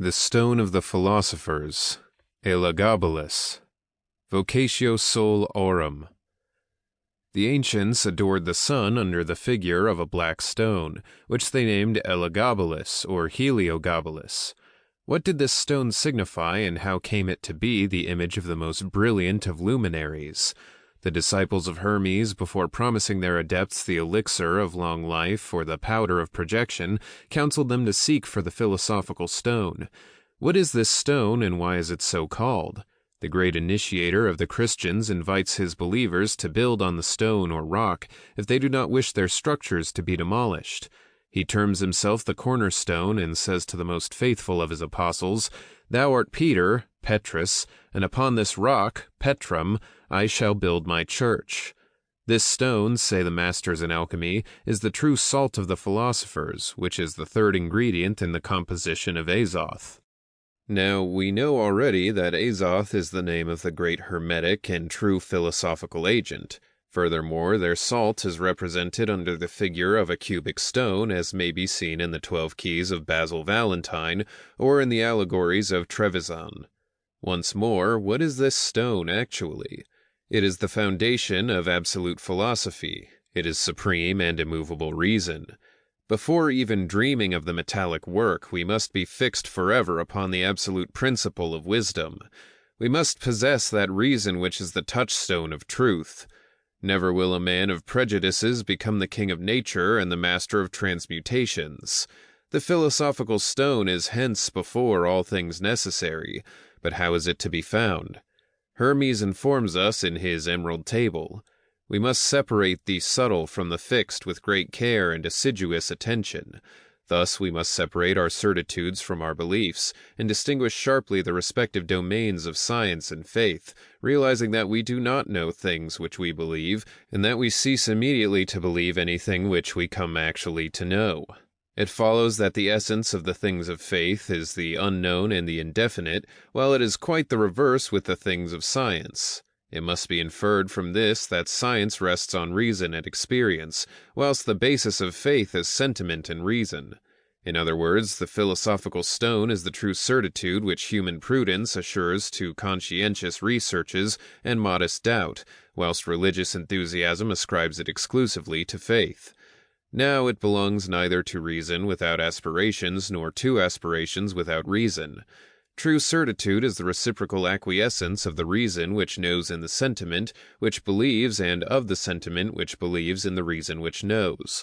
The Stone of the Philosophers, Elagabalus, Vocatio Sol Aurum. The ancients adored the sun under the figure of a black stone, which they named Elagabalus or Heliogabalus. What did this stone signify, and how came it to be the image of the most brilliant of luminaries? The disciples of Hermes, before promising their adepts the elixir of long life or the powder of projection, counseled them to seek for the philosophical stone. What is this stone, and why is it so called? The great initiator of the Christians invites his believers to build on the stone or rock if they do not wish their structures to be demolished. He terms himself the cornerstone and says to the most faithful of his apostles, "Thou art Peter, Petrus, and upon this rock, Petrum, I shall build my church." This stone, say the masters in alchemy, is the true salt of the philosophers, which is the third ingredient in the composition of azoth. Now, we know already that azoth is the name of the great hermetic and true philosophical agent. Furthermore, their salt is represented under the figure of a cubic stone, as may be seen in the 12 Keys of Basil Valentine, or in the allegories of Trevisan. Once more, what is this stone actually? It is the foundation of absolute philosophy. It is supreme and immovable reason. Before even dreaming of the metallic work, we must be fixed forever upon the absolute principle of wisdom. We must possess that reason which is the touchstone of truth. Never will a man of prejudices become the king of nature and the master of transmutations. The philosophical stone is hence before all things necessary, but how is it to be found? Hermes informs us in his Emerald Table. We must separate the subtle from the fixed with great care and assiduous attention. Thus we must separate our certitudes from our beliefs, and distinguish sharply the respective domains of science and faith, realizing that we do not know things which we believe, and that we cease immediately to believe anything which we come actually to know. It follows that the essence of the things of faith is the unknown and the indefinite, while it is quite the reverse with the things of science. It must be inferred from this that science rests on reason and experience, whilst the basis of faith is sentiment and reason. In other words, the philosophical stone is the true certitude which human prudence assures to conscientious researches and modest doubt, whilst religious enthusiasm ascribes it exclusively to faith. Now it belongs neither to reason without aspirations nor to aspirations without reason. True certitude is the reciprocal acquiescence of the reason which knows in the sentiment which believes, and of the sentiment which believes in the reason which knows.